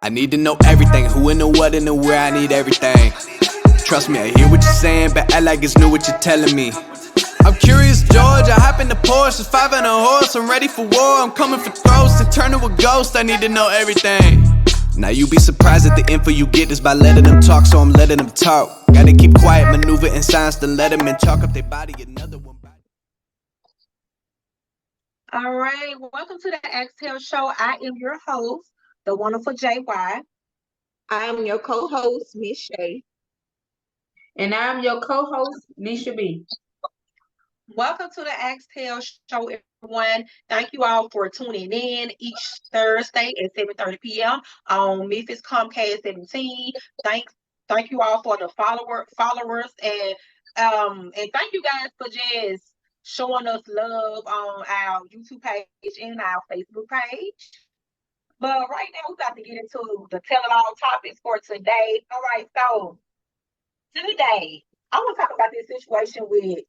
I need to know everything, who and the what and the where, I need everything. Trust me, I hear what you're saying, but act like it's new what you're telling me. I'm curious, George, I hop in the Porsche, it's 5 and a horse, I'm ready for war, I'm coming for throats, to turn to a ghost, I need to know everything. Now you be surprised at the info you get is by letting them talk, so I'm letting them talk. Gotta keep quiet, maneuver in silence, then let them in, chalk up their body, another one. All right, welcome to the Exhale Show. I am your host, the wonderful JY. I am your co-host, Miss Shay. And I'm your co-host, Neisha B. Welcome to the Exhale Show, everyone. Thank you all for tuning in each Thursday at 7:30 p.m. on Memphis Comcast 17. Thank you all for the followers and thank you guys for just showing us love on our YouTube page and our Facebook page. But right now we're about to get into the tell it all topics for today. All right, so today I want to talk about this situation with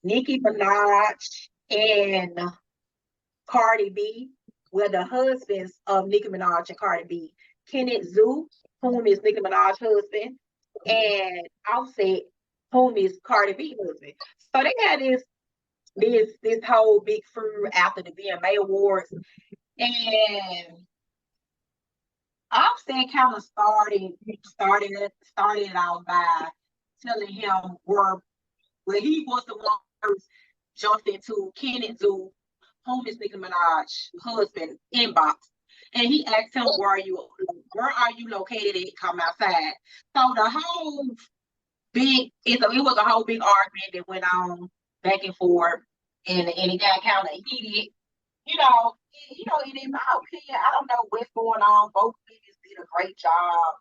Nicki Minaj and Cardi B, where the husbands of Nicki Minaj and Cardi B, Kenneth Zoo, whom is Nicki Minaj's husband, and Offset, whom is Cardi B's husband. So they had this whole big feud after the VMA Awards, and Offset kind of started it out by telling him where he was the one first jumped into Kenneth Zoo, whom is Nicki Minaj's husband, inbox. And he asked him, where are you located at? Come outside. So the whole it was a whole big argument that went on back and forth, and it got kind of heated. And in my opinion, I don't know what's going on. Both niggas did a great job,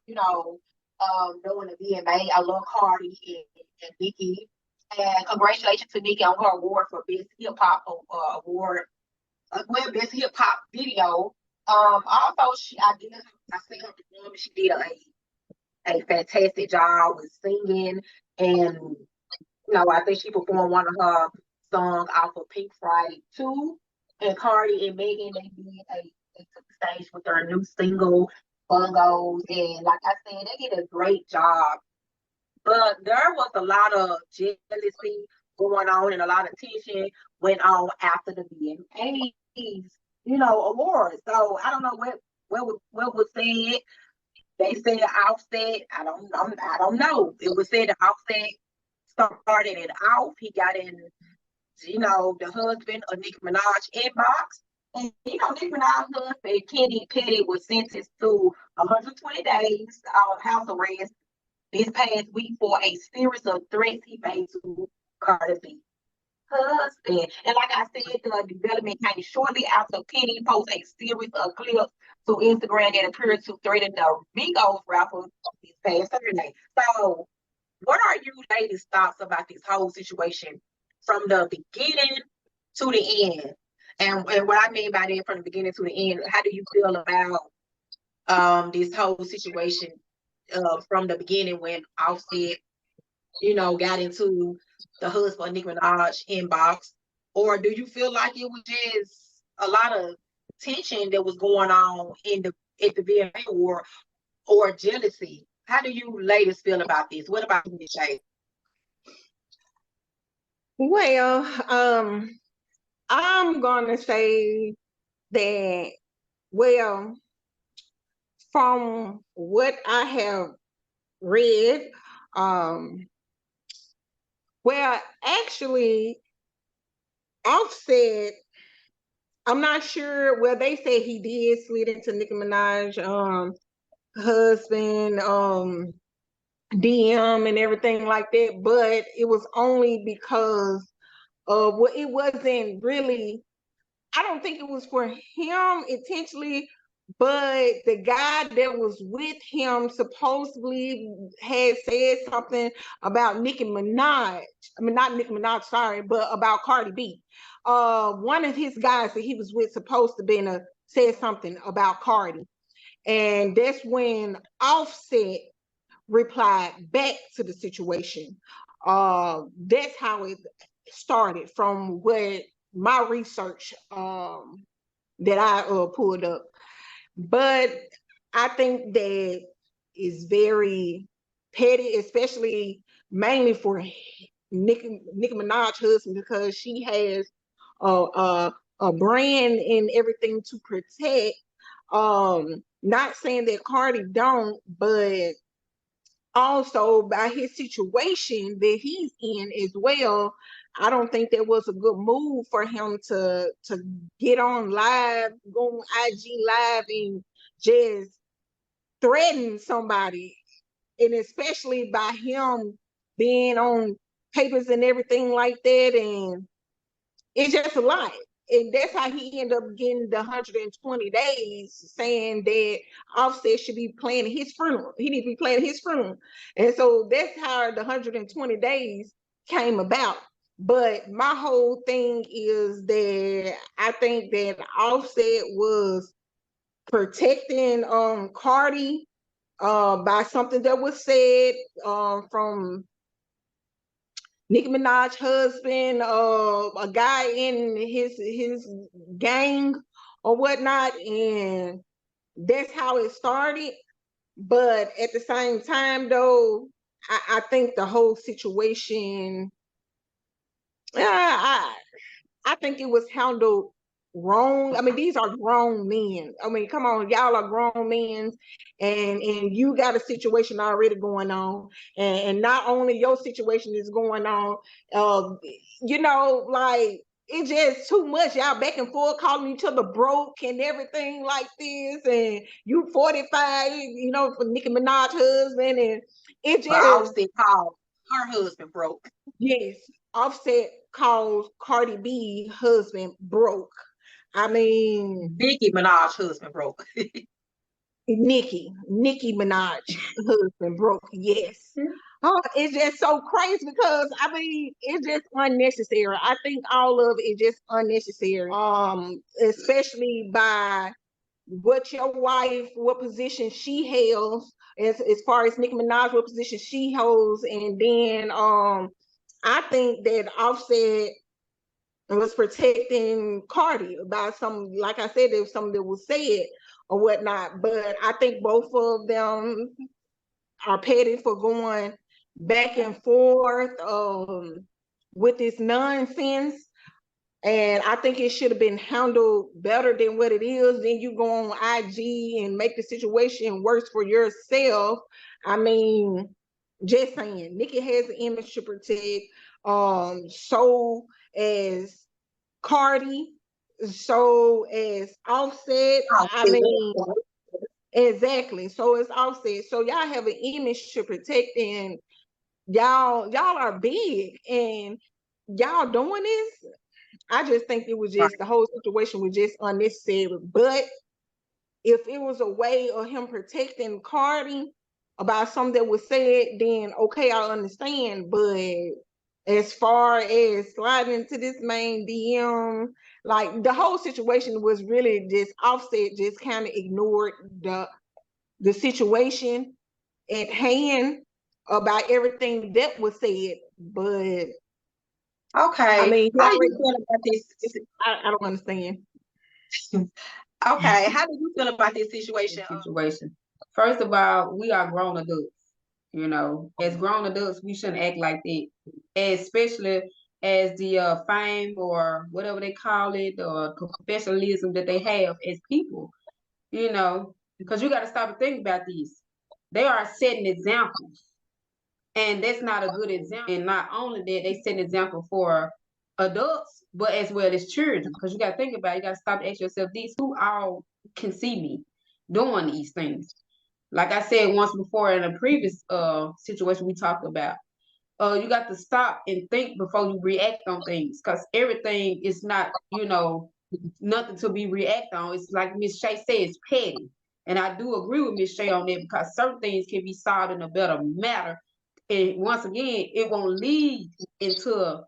doing the VMA. I love Cardi and Nicki. And congratulations to Nicki on her award for Best Hip Hop Award. Best Hip Hop Video. Also, I seen her perform. She did a fantastic job with singing, and I think she performed one of her songs off of Pink Friday too. And Cardi and Megan, they took the stage with their new single, Bungos, and like I said, they did a great job. But there was a lot of jealousy going on and a lot of tension went on after the VMAs, awards. So I don't know what was said. They said Offset. I don't know. It was said that Offset started it off. He got in, the husband of Nicki Minaj inbox. And Nicki Minaj's husband, Kenny Petty, was sentenced to 120 days house arrest this past week for a series of threats he made to Cardi B husband. And like I said, the development came shortly after Penny posted a series of clips to Instagram that appeared to threaten the Migos rapper this past Saturday. So, what are you ladies' thoughts about this whole situation from the beginning to the end? And what I mean by that, from the beginning to the end, how do you feel about this whole situation from the beginning when Offset, got into the husband Nicki Minaj inbox? Or do you feel like it was just a lot of tension that was going on at the VMA war, or jealousy? How do you ladies feel about this? What about you, Shay? Well, I'm gonna say that, well, from what I have read, well, actually, Offset, I'm not sure. Well, they say he did slid into Nicki Minaj husband DM and everything like that, but it was only because of what, it wasn't really, I don't think it was for him intentionally, but the guy that was with him supposedly had said something about Nicki Minaj. I mean, not Nicki Minaj, sorry, but about Cardi B. One of his guys that he was with supposed to be said something about Cardi. And that's when Offset replied back to the situation. That's how it started, from what my research that I pulled up. But I think that is very petty, especially mainly for Nicki Minaj husband, because she has a brand and everything to protect. Not saying that Cardi don't, but also by his situation that he's in as well, I don't think that was a good move for him to get on live, go on IG live and just threaten somebody, and especially by him being on papers and everything like that, and it's just a lot. And that's how he ended up getting the 120 days, saying that Offset should be planning his funeral. He needs to be planning his funeral. And so that's how the 120 days came about. But my whole thing is that I think that Offset was protecting Cardi by something that was said from Nicki Minaj husband, a guy in his gang or whatnot, and that's how it started. But at the same time, though, I think the whole situation, I I think it was handled wrong. I mean, these are grown men. I mean, come on, y'all are grown men, and you got a situation already going on, and not only your situation is going on, uh, like it's just too much. Y'all back and forth calling each other broke and everything like this, and you 45, for Nicki Minaj husband, and it But just Offset called her husband broke. yes, Offset calls Cardi B husband broke. I mean, Nicki Minaj husband broke. Nicki Minaj husband broke. Yes. Oh, it's just so crazy because I mean it's just unnecessary. I think all of it is just unnecessary. Especially by what position she held, as far as Nicki Minaj, what position she holds, and then I think that Offset was protecting Cardi about some, like I said, there was something that was said or whatnot. But I think both of them are petty for going back and forth with this nonsense. And I think it should have been handled better than what it is. Then you go on IG and make the situation worse for yourself. I mean, just saying, Nicki has an image to protect. So as Cardi, so as Offset. I Offset. mean, exactly. So it's Offset. So y'all have an image to protect, and y'all are big, and y'all doing this. I just think it was Right. just the whole situation was just unnecessary. But if it was a way of him protecting Cardi about something that was said, then okay, I understand. But as far as sliding into this main DM, like the whole situation was really just Offset just kind of ignored the situation at hand about everything that was said. But I Okay. mean, he How do you already, feel about this? I don't understand. Okay. How do you feel about this situation? Situation. First of all, we are grown adults. As grown adults, we shouldn't act like that, especially as the fame or whatever they call it, or professionalism that they have as people. Because you got to stop and think about these. They are setting examples, and that's not a good example. And not only that, they set an example for adults, but as well as children. Because you got to think about it, you got to stop and ask yourself these: who all can see me doing these things? Like I said once before in a previous situation we talked about, you got to stop and think before you react on things, because everything is not, nothing to be react on. It's like Miss Shay says, it's petty. And I do agree with Miss Shay on that, because certain things can be solved in a better manner. And once again, it won't lead into,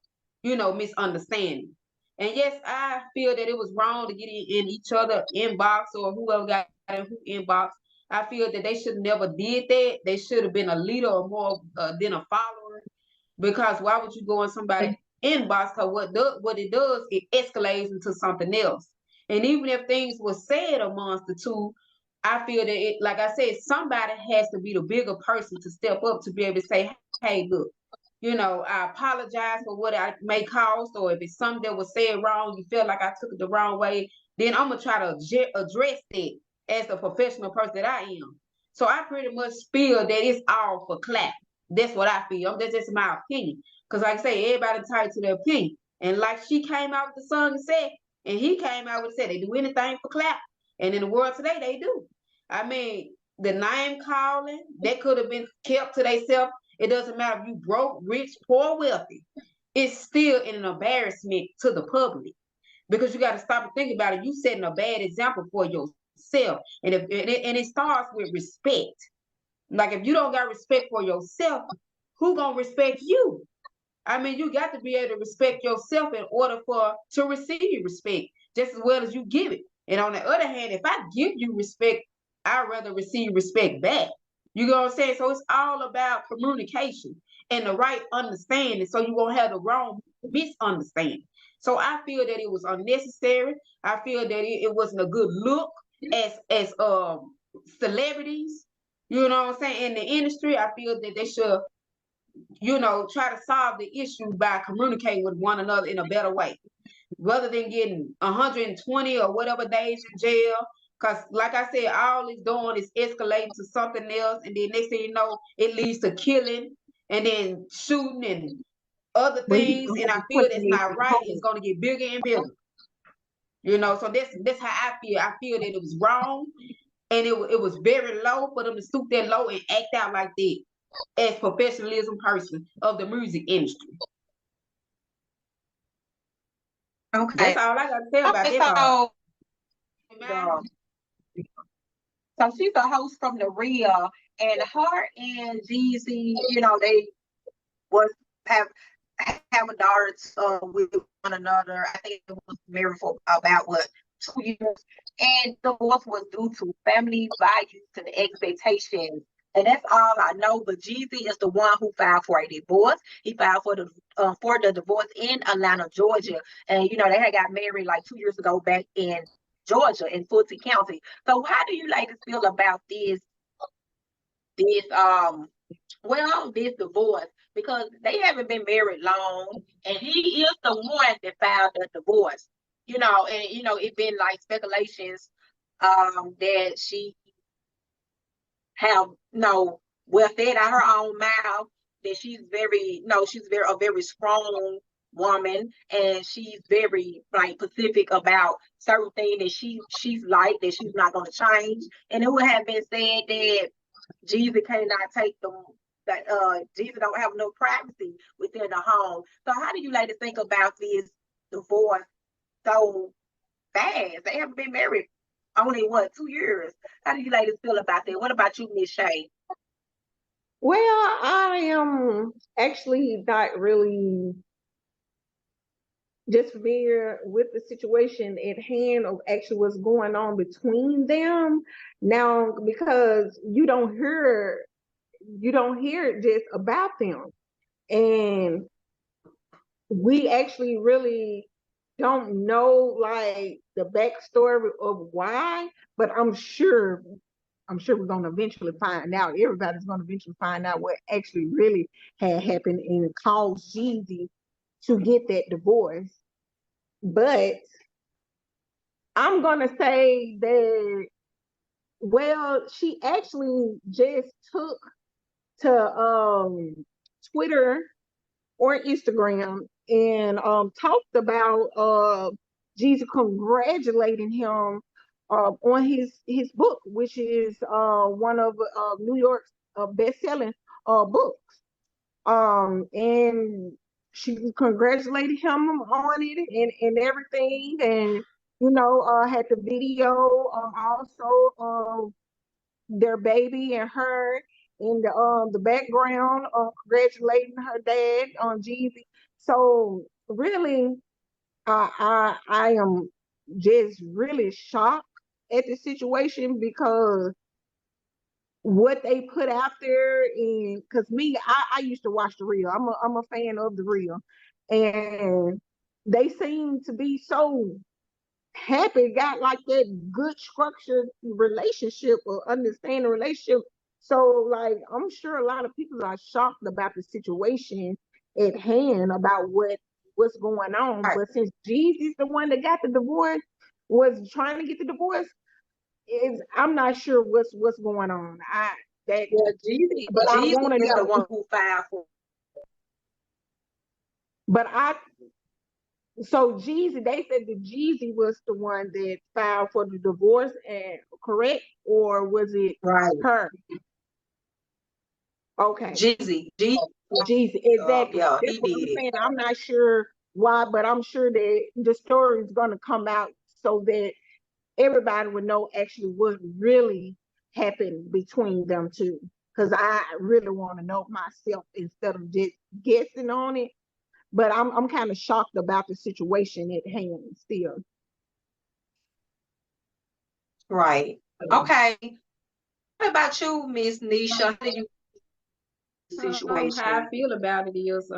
misunderstanding. And yes, I feel that it was wrong to get in each other inbox, or whoever got in who inbox. I feel that they should never did that. They should have been a leader or more than a follower. Because why would you go in somebody's inbox? Because what it does, it escalates into something else. And even if things were said amongst the two, I feel that like I said, somebody has to be the bigger person to step up to be able to say, hey, look, I apologize for what I may caused, or if it's something that was said wrong, you feel like I took it the wrong way, then I'm gonna try to address that as a professional person that I am. So I pretty much feel that it's all for clap. That's what I feel. That's just my opinion. Because like I say, everybody entitled to their opinion. And like she came out with the song and said, and he came out and said they do anything for clap. And in the world today, they do. I mean, the name calling, that could have been kept to themselves. It doesn't matter if you broke, rich, poor, wealthy. It's still an embarrassment to the public because you got to stop and think about it. You setting a bad example for yourself, and it starts with respect. Like if you don't got respect for yourself, who gonna respect you? I mean, you got to be able to respect yourself in order to receive respect, just as well as you give it. And on the other hand, if I give you respect, I'd rather receive respect back. You know what I'm saying? So it's all about communication and the right understanding, so you won't have the wrong misunderstanding. So I feel that it was unnecessary. I feel that it wasn't a good look as celebrities. You know what I'm saying? In the industry, I feel that they should try to solve the issue by communicating with one another in a better way, rather than getting 120 or whatever days in jail. Because, like I said, all it's doing is escalating to something else. And then next thing you know, it leads to killing and then shooting and other Well, you things. don't And have I to feel put that's me not in right. It's home. going to get bigger and bigger. So that's how I feel. I feel that it was wrong. And it was very low for them to stoop that low and act out like that as professionalism person of the music industry. Okay. That's all I got to say about Okay, that part. the, so she's a host from the Real, and her and Jeezy, they was have a daughter with one another. I think it was married for about 2 years, and the divorce was due to family values and expectations. And that's all I know. But Jeezy is the one who filed for a divorce. He filed for the divorce in Atlanta, Georgia, and they had got married like 2 years ago back in Georgia in Fulton County. So how do you ladies feel about this divorce, because they haven't been married long, and he is the one that filed the divorce. And it been like speculations that she have well said out her own mouth that she's a very strong woman, and she's very like specific about certain things that she's like that she's not going to change. And it would have been said that Jeezy cannot take them. That Jeezy don't have no privacy within the home. So how do you like to think about this divorce so fast? They haven't been married only 2 years. How do you ladies feel about that? What about you, Miss Shay? Well, I am actually not really just familiar with the situation at hand of actually what's going on between them now, because you don't hear just about them, and we actually really don't know like the backstory of why, but I'm sure we're going to eventually find out. Everybody's going to eventually find out what actually really had happened and caused Jeezy to get that divorce. But I'm going to say that, well, she actually just took to Twitter or Instagram and talked about Jeezy congratulating him on his book, which is one of New York's best-selling books. And she congratulated him on it and everything, and had the video also their baby and her in the background, congratulating her dad on Jeezy. So really, I am just really shocked at the situation, because what they put out there, and because me, I used to watch the Real. I'm a fan of the Real, and they seem to be so happy, got like that good structured relationship or understanding relationship. So like I'm sure a lot of people are shocked about the situation at hand about what's going on. Right. But since Jeezy's the one that got the divorce, was trying to get the divorce, is I'm not sure what's going on. Yeah, Jeezy, But I Jeezy want to is the know. one who filed for. But so Jeezy, they said that Jeezy was the one that filed for the divorce, and correct, or was it Right. her? Okay, Jeezy, Jeezy, exactly. yeah, That's he what did I'm it. saying. I'm not sure why, but I'm sure that the story is going to come out so that everybody would know actually what really happened between them two. Because I really want to know myself instead of just guessing on it. But I'm kind of shocked about the situation at hand still. Right. Okay. What about you, Miss Neisha? How do you How I situation? feel about it is,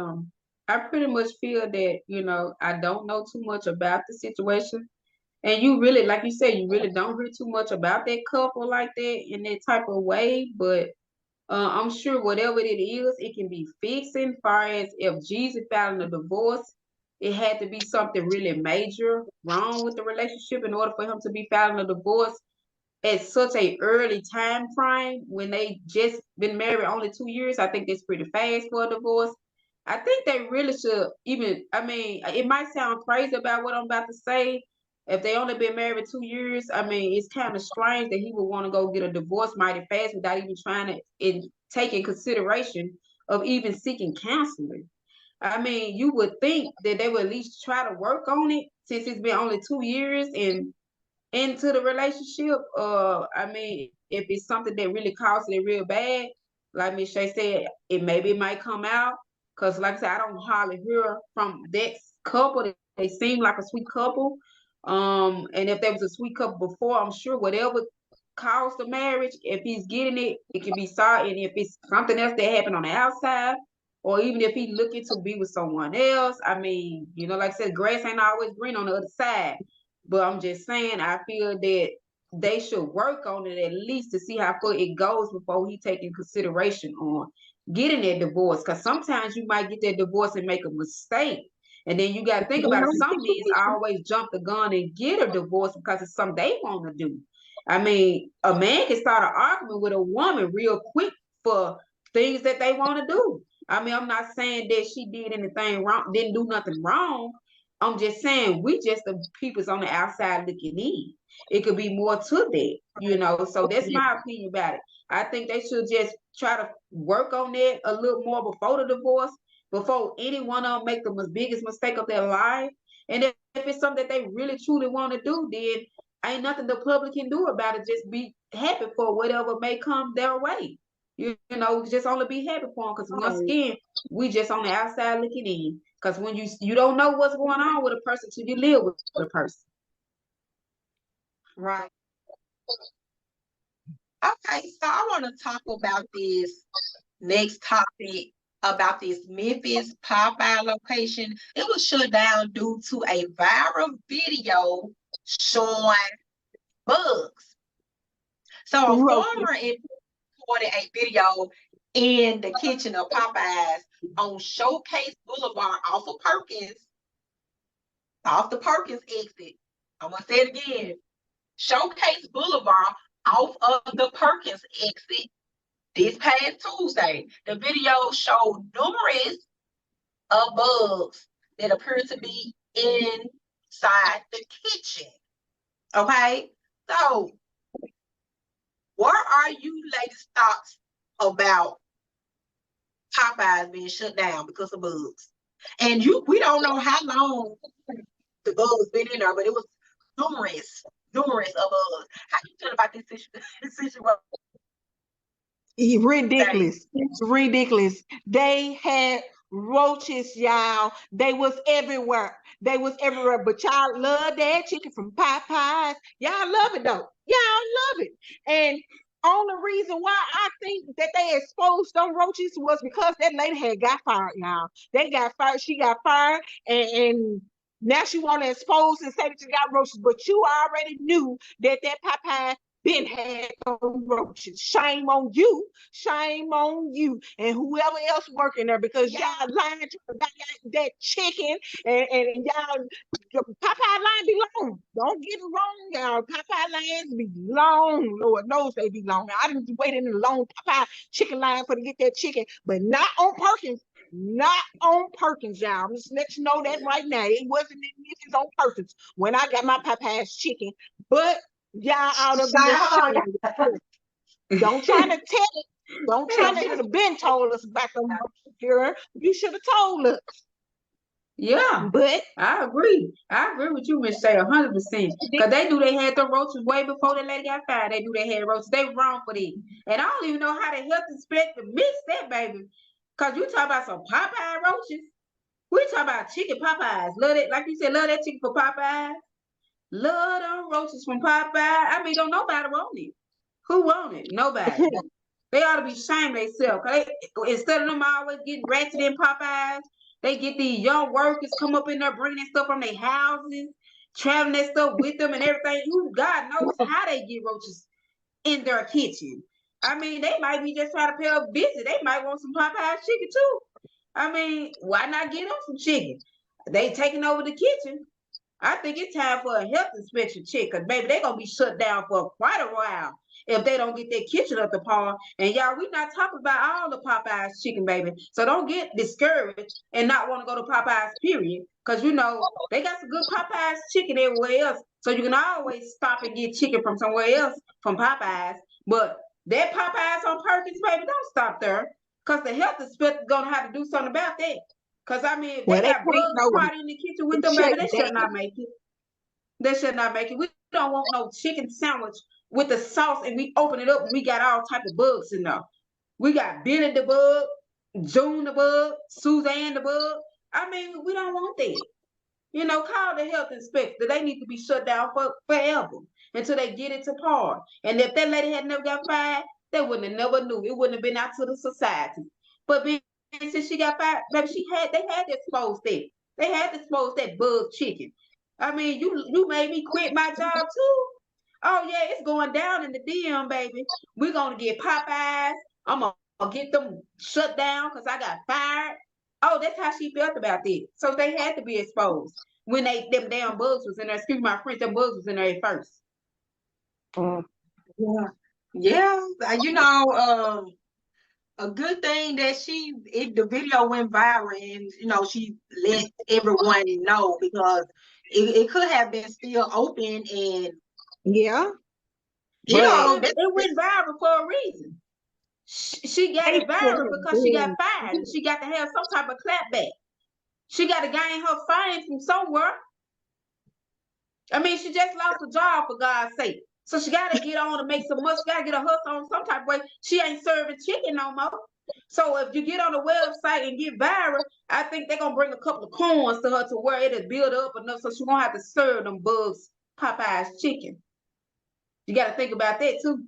I pretty much feel that, I don't know too much about the situation. And you really, like you said, you really don't hear too much about that couple like that in that type of way. But I'm sure whatever it is, it can be fixed. As far as if Jesus filing a divorce, it had to be something really major wrong with the relationship in order for him to be filing a divorce at such a early time frame when they just been married only 2 years. I think that's pretty fast for a divorce. I think they really should even, I mean, it might sound crazy about what I'm about to say. If they only been married 2 years, I mean, it's kind of strange that he would want to go get a divorce mighty fast without even trying to take in consideration of even seeking counseling. I mean, you would think that they would at least try to work on it since it's been only 2 years and into the relationship. I mean, if it's something that really causes it real bad, like Miss Shay said, it might come out. Cause like I said, I don't hardly hear from that couple. They seem like a sweet couple. And if there was a sweet couple before, I'm sure whatever caused the marriage, if he's getting it, it can be sorry. And if it's something else that happened on the outside, or even if he's looking to be with someone else, I mean, like I said, grass ain't always green on the other side. But I'm just saying, I feel that they should work on it at least to see how far it goes before he take in consideration on getting that divorce. Because sometimes you might get that divorce and make a mistake. And then you got to think about it. Some men always jump the gun and get a divorce because it's something they want to do. I mean, a man can start an argument with a woman real quick for things that they want to do. I mean, I'm not saying that she did anything wrong, didn't do nothing wrong. I'm just saying we just the people's on the outside looking in. It could be more to that. So that's my opinion about it. I think they should just try to work on that a little more before the divorce, before any one of them make the biggest mistake of their life. And if it's something that they really truly want to do, then ain't nothing the public can do about it. Just be happy for whatever may come their way. Just only be happy for them. Because once again, we just on the outside looking in. Because when you don't know what's going on with a person till you live with a person. Right. Okay, so I want to talk about this next topic about this Memphis Popeye location. It was shut down due to a viral video showing bugs. So a farmer reported a video in the kitchen of Popeyes on Showcase Boulevard off the Perkins exit. I'm gonna say it again. Showcase Boulevard off of the Perkins exit this past Tuesday. The video showed numerous of bugs that appear to be inside the kitchen. Okay, so what are you ladies' thoughts about Popeyes being shut down because of bugs? And we don't know how long the bugs been in there, but it was numerous of bugs. How you feel about this situation? Ridiculous. It's ridiculous. They had roaches, y'all. They was everywhere. But y'all love that chicken from Popeyes. Y'all love it though. Y'all love it. And only reason why I think that they exposed them roaches was because that lady had got fired, y'all. They got fired. She got fired, and Now she want to expose and say that you got roaches, but you already knew that Popeye been had those roaches. Shame on you. Shame on you. And whoever else working there, because y'all lying to that chicken and y'all, Popeye line be long. Don't get it wrong, y'all. Popeye lines be long. Lord knows they be long. I didn't wait in a long Popeye chicken line for to get that chicken, but not on Perkins. Not on Perkins, y'all. I'm just let you know that right now. It wasn't in Memphis on Perkins when I got my Popeye's chicken. But y'all out of the don't try to tell it. Don't try to should have been told us about them roaches. You should have told us. Yeah, but I agree. I agree with you, Miss Shay, 100%. Because they knew they had the roaches way before the lady got fired. They knew they had roaches. They were wrong for that. And I don't even know how the health inspector missed that, baby. Because you talk about some Popeye roaches. We talk about chicken Popeyes. Love it. Like you said, love that chicken for Popeyes. Love them roaches from Popeye. I mean, don't nobody want it. Who want it? Nobody. They ought to be ashamed themselves. Instead of them always getting ratchet in Popeyes, they get these young workers come up in there bringing that stuff from their houses, traveling that stuff with them and everything. God knows how they get roaches in their kitchen. I mean, they might be just trying to pay a visit. They might want some Popeyes chicken too. I mean, why not get them some chicken? They taking over the kitchen. I think it's time for a health inspection check, because baby, they're gonna be shut down for quite a while if they don't get their kitchen up to par. And y'all, we not talking about all the Popeyes chicken, baby. So don't get discouraged and not want to go to Popeyes, period. Because you know, they got some good Popeyes chicken everywhere else. So you can always stop and get chicken from somewhere else from Popeyes. But that Popeyes on Perkins, baby, don't stop there. Because the health inspector gonna have to do something about that. Because I mean, if they got bugs caught in the kitchen with them, baby, they should not make it. They should not make it. We don't want no chicken sandwich with the sauce and we open it up and we got all type of bugs in there. We got Billy the bug, June the bug, Suzanne the bug. I mean, we don't want that. You know, call the health inspector. They need to be shut down for forever until they get it to par. And if that lady had never got fired, they wouldn't have never knew. It wouldn't have been out to the society. But since she got fired, maybe they had to expose that. They had to expose that bug chicken. I mean, you made me quit my job too. Oh yeah, it's going down in the DM, baby. We're gonna get Popeyes. I'm gonna get them shut down because I got fired. Oh, that's how she felt about it. So they had to be exposed when them damn bugs was in there. Excuse my French, them bugs was in there at first. Yeah, yeah. You know, a good thing that the video went viral and you know she let everyone know, because it could have been still open and yeah. you know it went viral for a reason. She got it viral because she got fired and she got to have some type of clapback. She got to gain her fame from somewhere. I mean, she just lost a job, for God's sake. So she got to get on to make some money. She got to get a hustle on some type of way. She ain't serving chicken no more. So if you get on the website and get viral, I think they're going to bring a couple of coins to her to where it'll build up enough so she won't have to serve them bugs Popeye's chicken. You got to think about that too.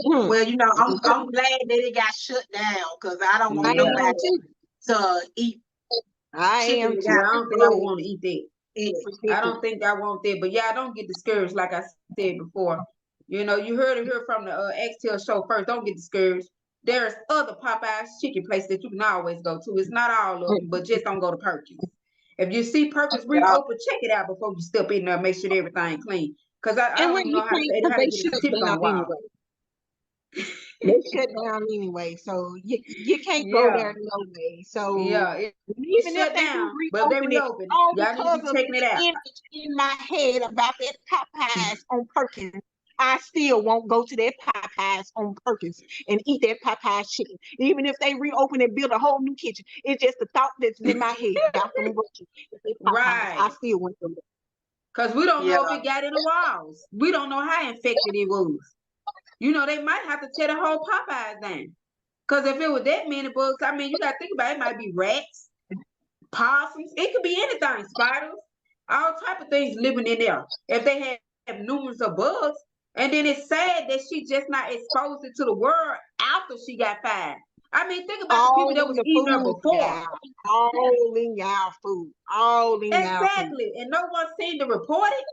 Well, you know, I'm glad that it got shut down, because I don't want nobody to eat. I am too. I don't think I want to eat that. I don't think I want that. But yeah, I don't get discouraged, like I said before. You know, you heard it here from the Xtel show first. Don't get discouraged. There's other Popeyes chicken places that you can always go to. It's not all of them, but just don't go to Perkins. If you see Perkins reopen, check it out before you step in there. Make sure everything's clean. Because I don't know how to get the tips on the wall. They shut down anyway, so you can't go there no way. So yeah, even if they do reopen it, all because of the image in my head about that Popeyes on Perkins, I still won't go to that Popeyes on Perkins and eat that Popeyes chicken. Even if they reopen and build a whole new kitchen, it's just the thought that's in my head about them roaches. Right, I still want them. Because we don't know if it got in the walls. We don't know how infected it was. You know, they might have to tear the whole Popeyes down. Because if it was that many bugs, I mean, you got to think about it. It might be rats, possums. It could be anything. Spiders, all type of things living in there. If they have numerous of bugs. And then it's sad that she just not exposed it to the world after she got fired. I mean, think about the All people that in was the eating there food, before. y'all. All in y'all food. All in y'all food. Exactly. And no one seemed to report it.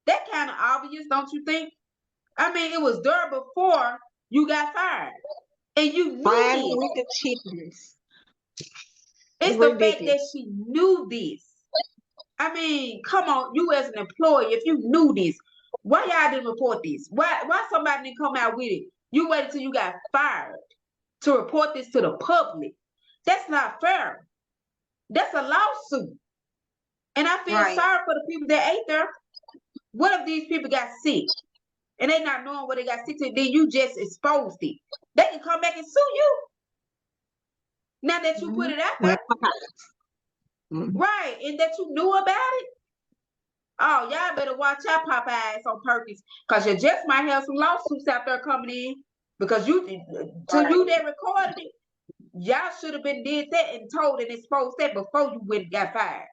That kind of obvious, don't you think? I mean, it was there before you got fired. And you knew Frying this. with the chickens. It's the fact that Ridiculous. she knew this. I mean, come on, you as an employee, if you knew this, why y'all didn't report this? Why somebody didn't come out with it? You waited till you got fired to report this to the public. That's not fair. That's a lawsuit. And I feel Right. sorry for the people that ate there. What if these people got sick and they not knowing what they got sick to? Then you just exposed it. They can come back and sue you. Now that you put it out there. Right. And that you knew about it. Oh, y'all better watch out, Popeyes on purpose. Because you just might have some lawsuits out there coming in. Because you that recorded it, y'all should have been did that and told and exposed that before you went and got fired.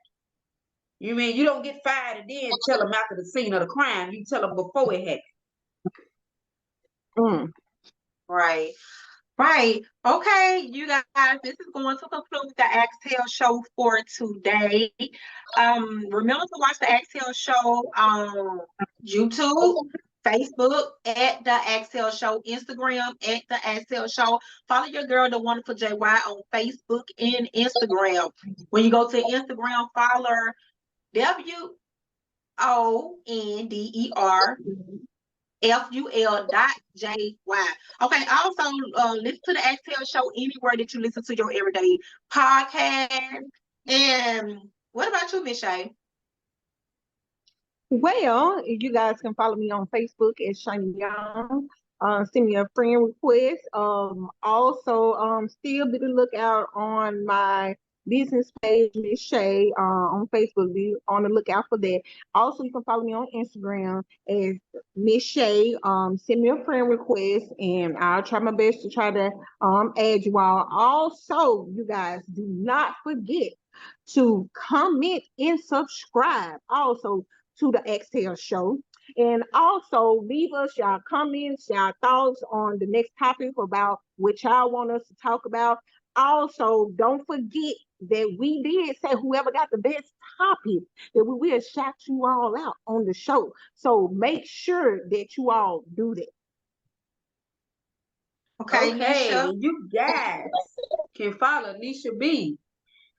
You mean you don't get fired and then tell them after the scene of the crime. You tell them before it happened. Right. Right. Okay, you guys, this is going to conclude the Axel show for today. Remember to watch the Axel show on YouTube, Facebook at the Axel Show, Instagram at the Axel Show. Follow your girl, the wonderful JY, on Facebook and Instagram. When you go to Instagram, follow her WONDER FUL.JY. Okay, also listen to the Axel Show anywhere that you listen to your everyday podcast. And what about you, Miss Shay? Well, you guys can follow me on Facebook at Shiny Young. Send me a friend request. Also, still be the lookout on my business page, Miss Shay, on Facebook. Be on the lookout for that. Also, you can follow me on Instagram as Miss Shay. Send me a friend request, and I'll try my best to try to add you all. Also, you guys do not forget to comment and subscribe. Also to the Exhale Show. And also leave us y'all comments, y'all thoughts on the next topic about what y'all want us to talk about. Also, don't forget that we did say whoever got the best topic, that we will shout you all out on the show. So make sure that you all do that. Okay, Nisha. You guys can follow Neisha B.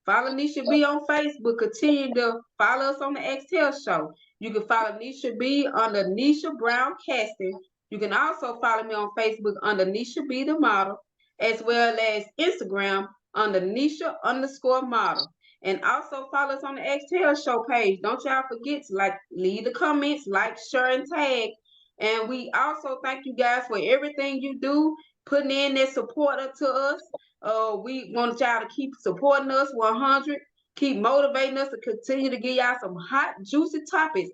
Follow Neisha B on Facebook. Continue to follow us on the Exhale Show. You can follow Neisha B under Neisha Brown Casting. You can also follow me on Facebook under Neisha B the Model, as well as Instagram under Neisha_model. And also follow us on the Exhale Show page. Don't y'all forget to leave the comments, share, and tag. And we also thank you guys for everything you do, putting in that support to us. We want y'all to keep supporting us 100, keep motivating us to continue to give y'all some hot, juicy topics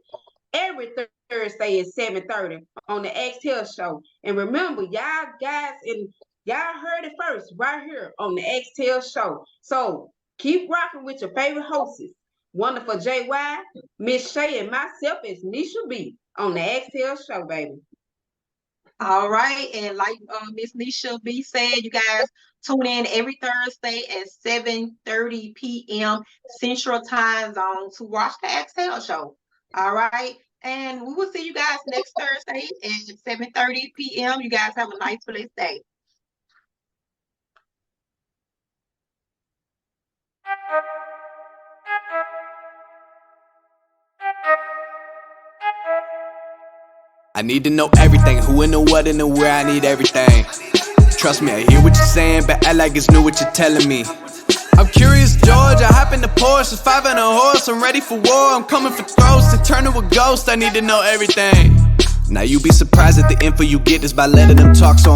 every Thursday at 7:30 on the Exhale Show. And remember, y'all guys, and y'all heard it first right here on the Exhale Show. So keep rocking with your favorite hosts, wonderful JY, Miss Shay, and myself is Neisha B on the Exhale Show, baby. All right, and like Miss Neisha B said, you guys tune in every Thursday at 7:30 p.m. Central Time Zone to watch the Exhale Show. All right, and we will see you guys next Thursday at 7:30 p.m. You guys have a nice, blessed day. I need to know everything, who and the what and the where, I need everything. Trust me, I hear what you're saying, but act like it's new what you're telling me. I'm curious, George, I hop in the Porsche, 5 and a horse, I'm ready for war, I'm coming for throats, to turn to a ghost, I need to know everything. Now you be surprised at the info you get is by letting them talk, so I'm